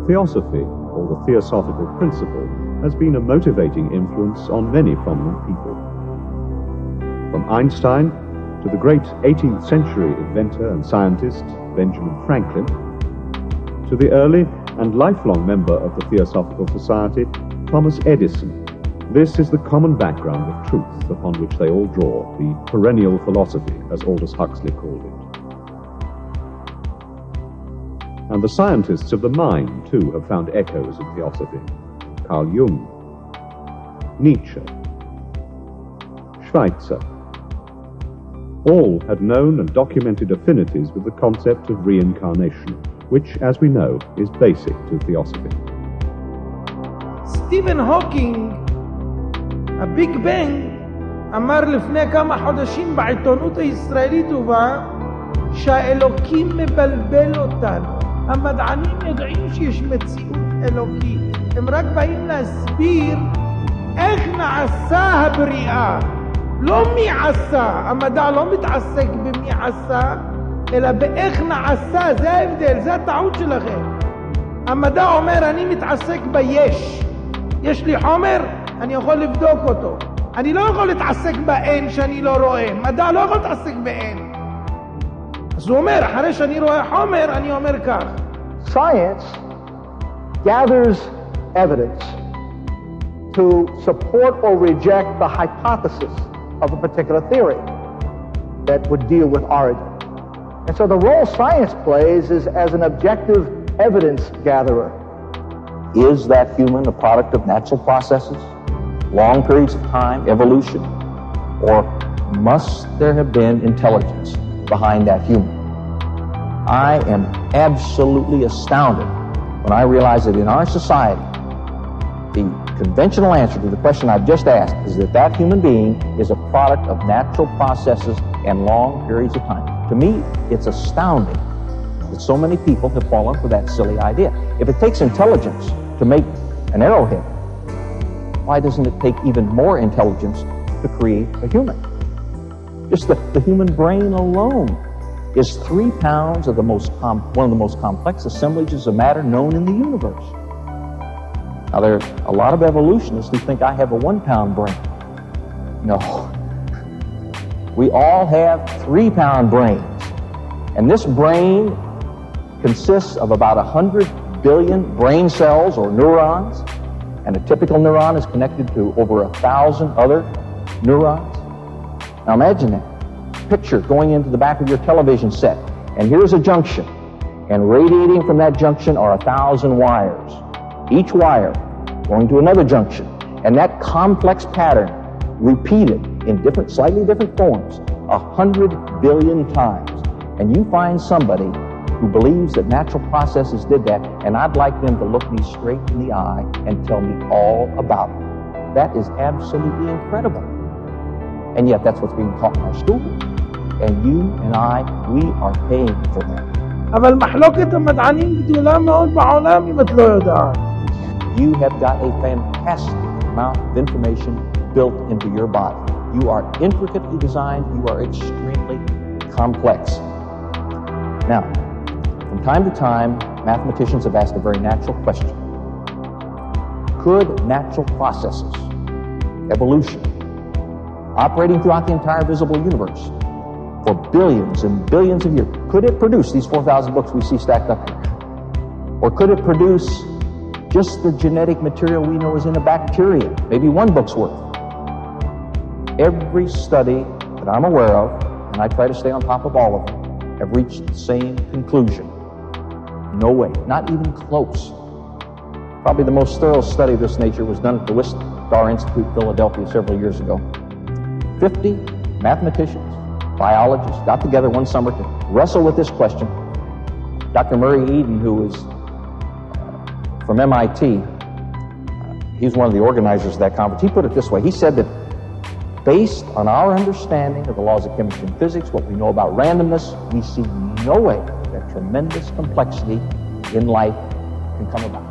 Theosophy, or the theosophical principle, has been a motivating influence on many prominent people. From Einstein to the great 18th century inventor and scientist Benjamin Franklin, to the early and lifelong member of the Theosophical Society, Thomas Edison. This is the common background of truth upon which they all draw, the perennial philosophy, as Aldous Huxley called it. And the scientists of the mind, too, have found echoes in theosophy. Carl Jung, Nietzsche, Schweitzer. All had known and documented affinities with the concept of reincarnation, which, as we know, is basic to theosophy. סטיבן הוקינג, הביג בנג, אמר לפני כמה חודשים בעיתונות הישראלית ובא שהאלוקים מבלבל אותנו. המדענים יודעים שיש מציאות אלוקית. הם רק באים להסביר איך נעשה הבריאה. לא מי עשה. המדע לא מתעסק במי עשה, אלא באיך נעשה. זה ההבדל, זה הטעות שלכם. המדע אומר אני מתעסק ביש. יש לי חומר, אני יכול לבדוק אותו. אני לא יכול להתעסק באין שאני לא רואה. מדע לא יכול להתעסק באין. אז הוא אומר, אחרי שאני רואה חומר, אני אומר כך. Science gathers evidence to support or reject the hypothesis of a particular theory that would deal with origin. And so the role science plays is as an objective evidence gatherer. Is that human a product of natural processes, long periods of time, evolution? Or must there have been intelligence behind that human? I am absolutely astounded when I realize that in our society, the conventional answer to the question I've just asked is that that human being is a product of natural processes and long periods of time. To me, it's astounding that so many people have fallen for that silly idea. If it takes intelligence to make an arrowhead, why doesn't it take even more intelligence to create a human? Just the human brain alone is 3 pounds of one of the most complex assemblages of matter known in the universe. Now, there are a lot of evolutionists who think I have a 1-pound brain. No. We all have 3-pound brains. And this brain consists of about 100 billion brain cells or neurons. And a typical neuron is connected to over 1,000 other neurons. Now imagine that. Picture going into the back of your television set, and here's a junction, and radiating from that junction are 1,000 wires, each wire going to another junction, and that complex pattern repeated in slightly different forms 100 billion times. And you find somebody who believes that natural processes did that, and I'd like them to look me straight in the eye and tell me all about it. That is absolutely incredible. And yet that's what's being taught in our schools. And you and I, we are paying for that. אבל מחלוקת המדענים גדולה מאוד בעולם אם את לא יודעת. You have got a fantastic amount of information built into your body. You are intricately designed. You are extremely complex. Now, from time to time, mathematicians have asked a very natural question. Could natural processes, evolution, operating throughout the entire visible universe for billions and billions of years, could it produce these 4,000 books we see stacked up here? Or could it produce just the genetic material we know is in a bacteria, maybe 1 book's worth? Every study that I'm aware of, and I try to stay on top of all of them, have reached the same conclusion. No way, not even close. Probably the most thorough study of this nature was done at the Wistar Institute, Philadelphia, several years ago. 50 mathematicians, biologists got together one summer to wrestle with this question. Dr. Murray Eden, who is from MIT, he's one of the organizers of that conference. He put it this way. He said that based on our understanding of the laws of chemistry and physics, what we know about randomness, we see no way that tremendous complexity in life can come about.